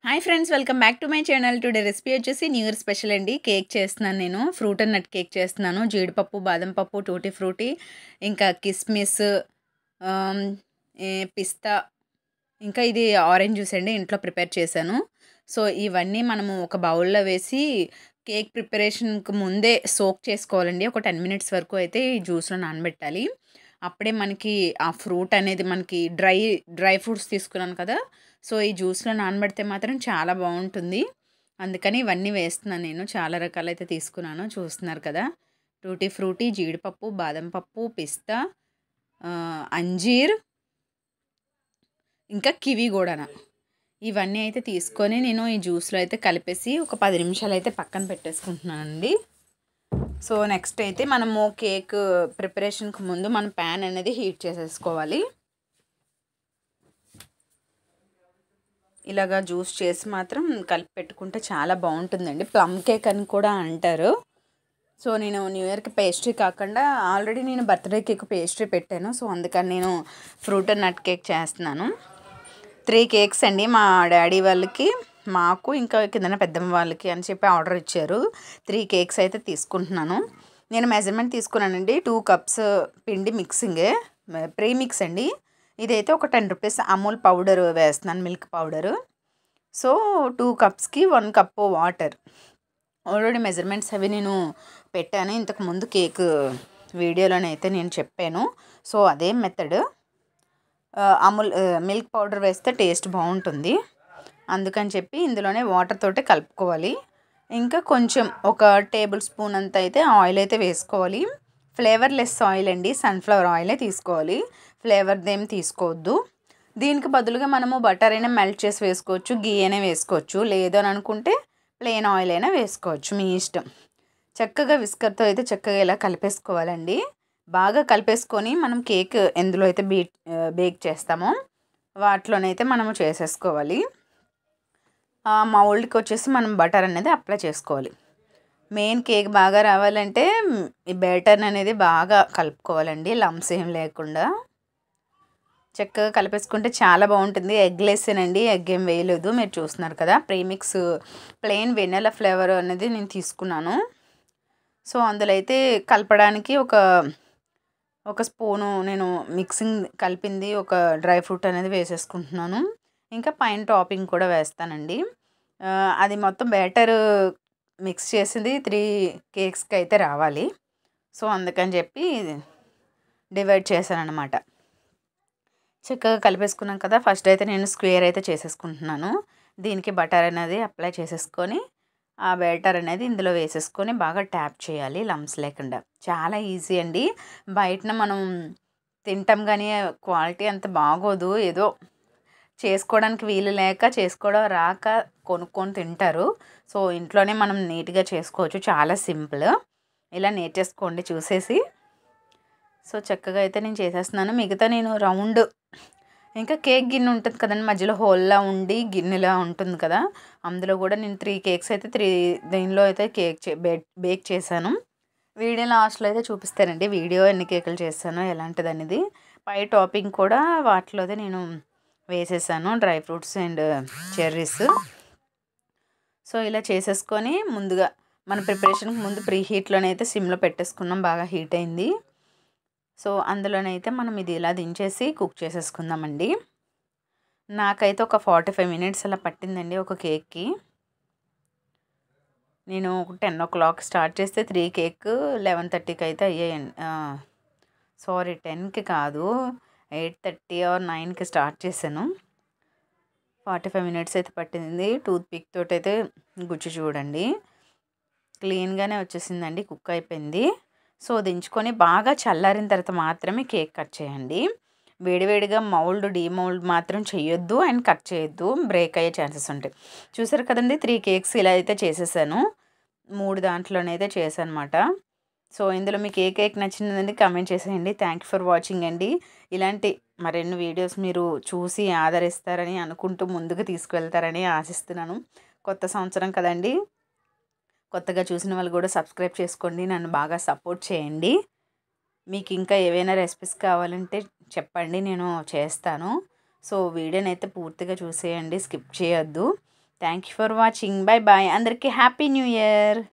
Hi friends, welcome back to my channel. Today recipe వచ్చేసి new year special అండి. Cake చేస్తున్నాను నేను. Fruit and nut cake చేస్తున్నాను. జీడిపప్పు, బాదం పప్పు, టూటీ ఫ్రూటీ, ఇంకా కిస్మిస్, ఆమ్, పిస్తా, ఇంకా ఇది ఆరెంజ్ జ్యూస్ అండి. ఇంట్లో ప్రిపేర్ చేశాను. సో ఇవన్నీ మనము ఒక బౌల్లో వేసి కేక్ ప్రిపరేషన్కి ముందే సోక్ చేసుకోవాలండి. ఒక 10 మినిట్స్ వరకు అయితే ఈ జ్యూస్లో నానబెట్టాలి. అప్పుడే మనకి ఆ ఫ్రూట్ అనేది మనకి డ్రై ఫ్రూట్స్ తీసుకున్నాను కదా, సో ఈ జ్యూస్లో నానబెడితే మాత్రం చాలా బాగుంటుంది. అందుకని ఇవన్నీ వేస్తున్నాను నేను. చాలా రకాలైతే తీసుకున్నాను, చూస్తున్నారు కదా. టూటీ ఫ్రూటీ, జీడిపప్పు, బాదం పప్పు, పిస్తా, అంజీర్, ఇంకా కివి కూడా. ఇవన్నీ అయితే తీసుకొని నేను ఈ జ్యూస్లో అయితే కలిపేసి ఒక 10 నిమిషాలు అయితే పక్కన పెట్టేసుకుంటున్నానండి. సో నెక్స్ట్ అయితే మనము కేక్ ప్రిపరేషన్కి ముందు మన ప్యాన్ అనేది హీట్ చేసేసుకోవాలి. ఇలాగా జ్యూస్ చేసి మాత్రం కలిపి పెట్టుకుంటే చాలా బాగుంటుందండి. ప్లమ్ కేక్ అని కూడా అంటారు. సో నేను న్యూ ఇయర్కి పేస్ట్రీ కాకుండా ఆల్రెడీ నేను బర్త్డే కేక్ పేస్ట్రీ పెట్టాను. సో అందుకని నేను ఫ్రూట్ అండ్ నట్ కేక్ చేస్తున్నాను. 3 కేక్స్ అండి. మా డాడీ వాళ్ళకి, మాకు, ఇంకా కిందన పెద్దమ్మ వాళ్ళకి అని చెప్పి ఆర్డర్ ఇచ్చారు. 3 కేక్స్ అయితే తీసుకుంటున్నాను. నేను మెజర్మెంట్ తీసుకున్నానండి. 2 కప్స్ పిండి మిక్సింగే, ప్రీ మిక్స్ అండి. ఇదైతే ఒక 10 రూపీస్ అమూల్ పౌడర్ వేస్తున్నాను, milk powder. So 2 కప్స్కి 1 cup water. Already measurements అవి నేను పెట్టాను ఇంతకుముందు కేక్ వీడియోలోనైతే నేను చెప్పాను. సో అదే మెథడ్. అమూల్ మిల్క్ పౌడర్ వేస్తే టేస్ట్ బాగుంటుంది. అందుకని చెప్పి ఇందులోనే వాటర్ తోటి కలుపుకోవాలి. ఇంకా కొంచెం ఒక టేబుల్ స్పూన్ అంత అయితే ఆయిల్ అయితే వేసుకోవాలి. ఫ్లేవర్లెస్ ఆయిల్ అండి, సన్ఫ్లవర్ ఆయిలే తీసుకోవాలి. ఫ్లేవర్దేం తీసుకోవద్దు. దీనికి బదులుగా మనము బటర్ అయినా మెల్ట్ చేసి వేసుకోవచ్చు, గీ అయినా వేసుకోవచ్చు. లేదు అని అనుకుంటే ప్లెయిన్ ఆయిల్ అయినా వేసుకోవచ్చు, మీ ఇష్టం. చక్కగా విస్కర్తో అయితే చక్కగా ఇలా కలిపేసుకోవాలండి. బాగా కలిపేసుకొని మనం కేక్ ఎందులో అయితే బేక్ చేస్తామో వాటిలోనైతే మనము చేసేసుకోవాలి. మౌల్డ్కి వచ్చేసి మనం బటర్ అనేది అప్లై చేసుకోవాలి. మెయిన్ కేక్ బాగా రావాలంటే ఈ బ్యాటర్ అనేది బాగా కలుపుకోవాలండి, లంప్స్ ఏం లేకుండా. చక్కగా కలిపేసుకుంటే చాలా బాగుంటుంది. ఎగ్ వేసానండి, ఎగ్ ఏం వేయలేదు, మీరు చూస్తున్నారు కదా. ప్రీమిక్స్ ప్లెయిన్ వెనిలా ఫ్లేవర్ అనేది నేను తీసుకున్నాను. సో అందులో అయితే కలపడానికి ఒక స్పూను నేను మిక్సింగ్ కలిపింది ఒక డ్రై ఫ్రూట్ అనేది వేసేసుకుంటున్నాను. ఇంకా పైన టాపింగ్ కూడా వేస్తానండి. అది మొత్తం బ్యాటర్ మిక్స్ చేసింది 3 కేక్స్కి అయితే రావాలి. సో అందుకని చెప్పి డివైడ్ చేశాను అనమాట. చక్కగా కలిపేసుకున్నాం కదా. ఫస్ట్ అయితే నేను స్క్వేర్ అయితే చేసేసుకుంటున్నాను. దీనికి బటర్ అనేది అప్లై చేసేసుకొని ఆ బ్యాటర్ అనేది ఇందులో వేసేసుకొని బాగా ట్యాప్ చేయాలి, లంప్స్ లేకుండా. చాలా ఈజీ అండి. బయటన మనం తింటాం కానీ క్వాలిటీ అంత బాగోదు. ఏదో చేసుకోవడానికి వీలు లేక, చేసుకోవడం రాక కొనుక్కొని తింటారు. సో ఇంట్లోనే మనం నీట్గా చేసుకోవచ్చు, చాలా సింపుల్. ఇలా నేర్చేసుకోండి చూసేసి. సో చక్కగా అయితే నేను చేసేస్తున్నాను. మిగతా నేను రౌండ్, ఇంకా కేక్ గిన్నె ఉంటుంది కదండి, మధ్యలో హోల్లా ఉండి గిన్నెలా ఉంటుంది కదా, అందులో కూడా నేను 3 కేక్స్ అయితే దీనిలో అయితే బేక్ చేశాను. వీడియో లాస్ట్లో అయితే చూపిస్తానండి, వీడియో ఎన్ని కేకులు చేశానో ఎలాంటిది అనేది. పై టాపింగ్ కూడా వాటిలో నేను వేసేసాను, dry fruits and cherries. So ఇలా చేసేసుకొని ముందుగా మన ప్రిపరేషన్కి ముందు ప్రీ హీట్లోనైతే సిమ్లో పెట్టేసుకున్నాం, బాగా హీట్ అయింది. సో అందులోనైతే మనం ఇది ఇలా దించేసి కుక్ చేసేసుకుందామండి. నాకైతే ఒక 45 మినిట్స్ అలా పట్టిందండి ఒక కేక్కి. నేను 10 o'clock స్టార్ట్ చేస్తే 3 కేక్ 11:30కి అయితే అయ్యాయండి. సారీ, 10కి కాదు, 8:30 or 9కి స్టార్ట్ చేశాను. 45 మినిట్స్ అయితే పట్టింది. టూత్ పిక్ తోటి అయితే గుచ్చి చూడండి, క్లీన్గానే వచ్చేసిందండి, కుక్ అయిపోయింది. సో దించుకొని బాగా చల్లారిన తర్వాత మాత్రమే కేక్ కట్ చేయండి. వేడివేడిగా డీమౌల్డ్ మాత్రం చేయొద్దు అండ్ కట్ చేయొద్దు, బ్రేక్ అయ్యే ఛాన్సెస్ ఉంటాయి. చూసారు కదండి, 3 కేక్స్ ఇలా అయితే చేసేసాను. 3 దాంట్లోనైతే చేశాను అనమాట. సో ఇందులో మీకు ఏ కేక్ నచ్చిందండి కామెంట్ చేసేయండి. థ్యాంక్ యూ ఫర్ వాచింగ్ అండి. ఇలాంటి మరెన్నో వీడియోస్ మీరు చూసి ఆదరిస్తారని అనుకుంటూ ముందుకు తీసుకువెళ్తారని ఆశిస్తున్నాను. కొత్త సంవత్సరం కదండి, కొత్తగా చూసిన వాళ్ళు కూడా సబ్స్క్రైబ్ చేసుకోండి, నన్ను బాగా సపోర్ట్ చేయండి. మీకు ఇంకా ఏవైనా రెసిపీస్ కావాలంటే చెప్పండి, నేను చేస్తాను. సో వీడియోని అయితే పూర్తిగా చూసేయండి, స్కిప్ చేయొద్దు. Thank you for watching. Bye bye. అందరికీ హ్యాపీ న్యూ ఇయర్.